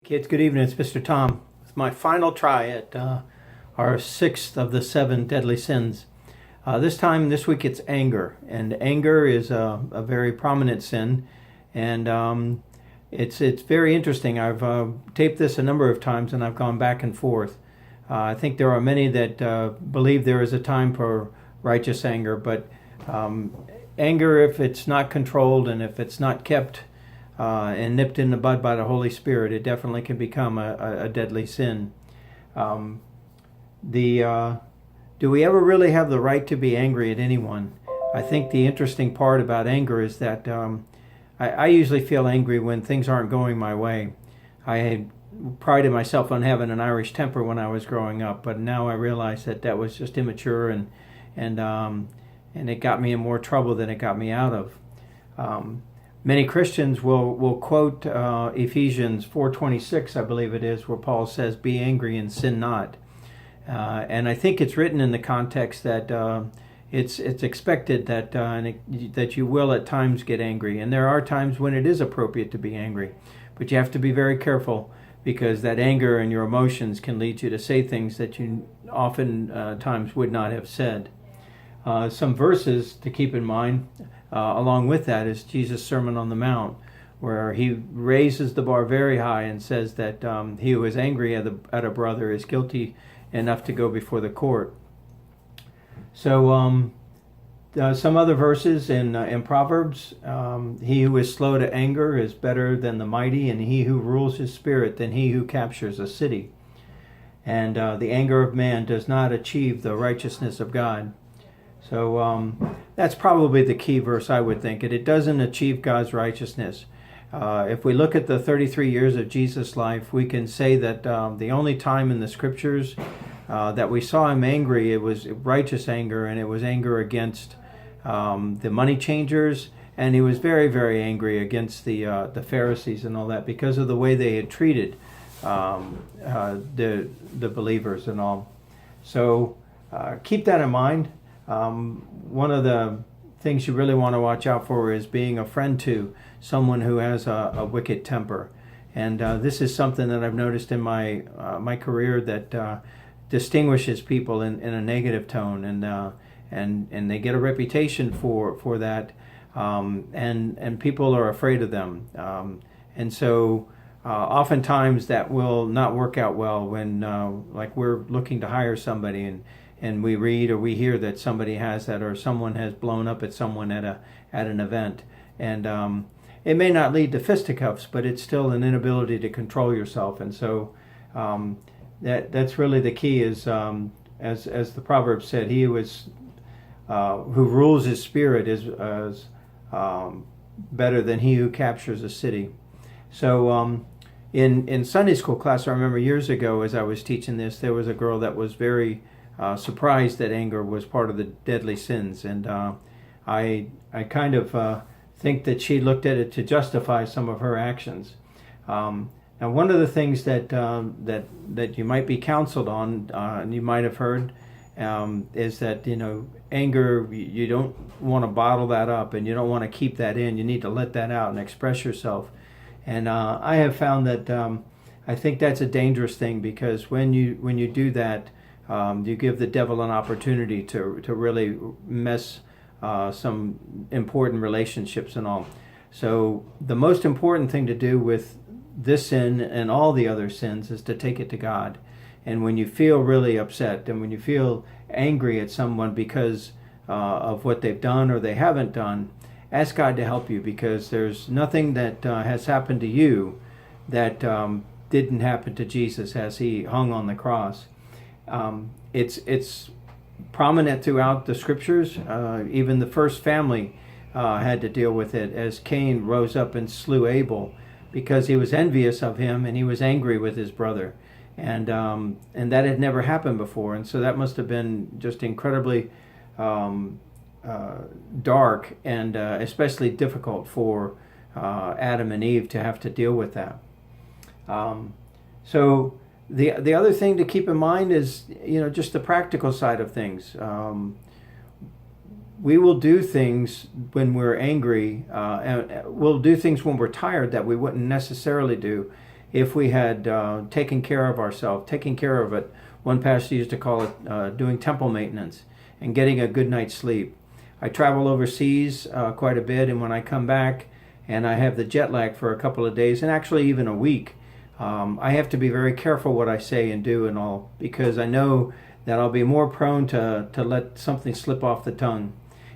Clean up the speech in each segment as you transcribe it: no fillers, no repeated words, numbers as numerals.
Kids, good evening. It's Mr. Tom. It's my final try at our sixth of the seven deadly sins. This week, it's anger. And anger is a very prominent sin. And it's very interesting. I've taped this a number of times and I've gone back and forth. I think there are many that believe there is a time for righteous anger, but anger, if it's not controlled and if it's not kept and nipped in the bud by the Holy Spirit, it definitely can become a deadly sin. Do we ever really have the right to be angry at anyone? I think the interesting part about anger is that I usually feel angry when things aren't going my way. I had prided myself on having an Irish temper when I was growing up, but now I realize that was just immature and it got me in more trouble than it got me out of. Many Christians will quote Ephesians 4:26, I believe it is, where Paul says, "Be angry and sin not." And I think it's written in the context that it's expected that you will at times get angry, and there are times when it is appropriate to be angry, but you have to be very careful because that anger and your emotions can lead you to say things that you often times would not have said. Some verses to keep in mind along with that is Jesus' Sermon on the Mount, where he raises the bar very high and says that he who is angry at a brother is guilty enough to go before the court. So some other verses in Proverbs, he who is slow to anger is better than the mighty, and he who rules his spirit than he who captures a city. And the anger of man does not achieve the righteousness of God. So that's probably the key verse, I would think. It doesn't achieve God's righteousness. If we look at the 33 years of Jesus' life, we can say that the only time in the scriptures that we saw him angry, it was righteous anger, and it was anger against the money changers, and he was very, very angry against the Pharisees and all that because of the way they had treated the believers and all. So keep that in mind. One of the things you really want to watch out for is being a friend to someone who has a wicked temper. And this is something that I've noticed in my career that distinguishes people in a negative tone, and they get a reputation for that, and people are afraid of them. And so oftentimes that will not work out well when like we're looking to hire somebody and we read or we hear that somebody has that, or someone has blown up at someone at an event, and it may not lead to fisticuffs, but it's still an inability to control yourself. And so that's really the key. Is as the Proverbs said, he who rules his spirit is better than he who captures a city. So in Sunday school class, I remember years ago as I was teaching this, there was a girl that was very surprised that anger was part of the deadly sins, and I kind of think that she looked at it to justify some of her actions. Now, one of the things that you might be counseled on, and you might have heard, is that anger, you don't want to bottle that up, and you don't want to keep that in. You need to let that out and express yourself. And I have found that I think that's a dangerous thing, because when you do that, you give the devil an opportunity to really mess some important relationships and all. So the most important thing to do with this sin and all the other sins is to take it to God. And when you feel really upset and when you feel angry at someone because of what they've done or they haven't done, ask God to help you, because there's nothing that has happened to you that didn't happen to Jesus as he hung on the cross. It's prominent throughout the scriptures. Even the first family had to deal with it, as Cain rose up and slew Abel because he was envious of him and he was angry with his brother, and that had never happened before, and so that must have been just incredibly dark and especially difficult for Adam and Eve to have to deal with that. So the other thing to keep in mind is just the practical side of things. We will do things when we're angry, and we'll do things when we're tired that we wouldn't necessarily do if we had taken care of ourselves, taking care of it. One pastor used to call it doing temple maintenance and getting a good night's sleep. I travel overseas quite a bit, and when I come back and I have the jet lag for a couple of days, and actually even a week, I have to be very careful what I say and do and all, because I know that I'll be more prone to let something slip off the tongue.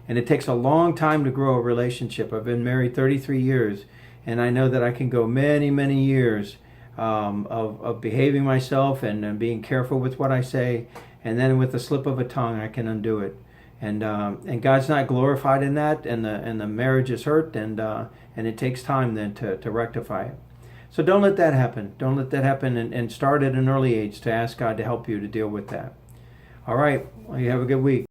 And it takes a long time to grow a relationship. I've been married 33 years, and I know that I can go many, many years of behaving myself and being careful with what I say, and then with the slip of a tongue, I can undo it. And God's not glorified in that, and the marriage is hurt, and it takes time then to rectify it. So don't let that happen. Don't let that happen, and start at an early age to ask God to help you to deal with that. All right. Well, you have a good week.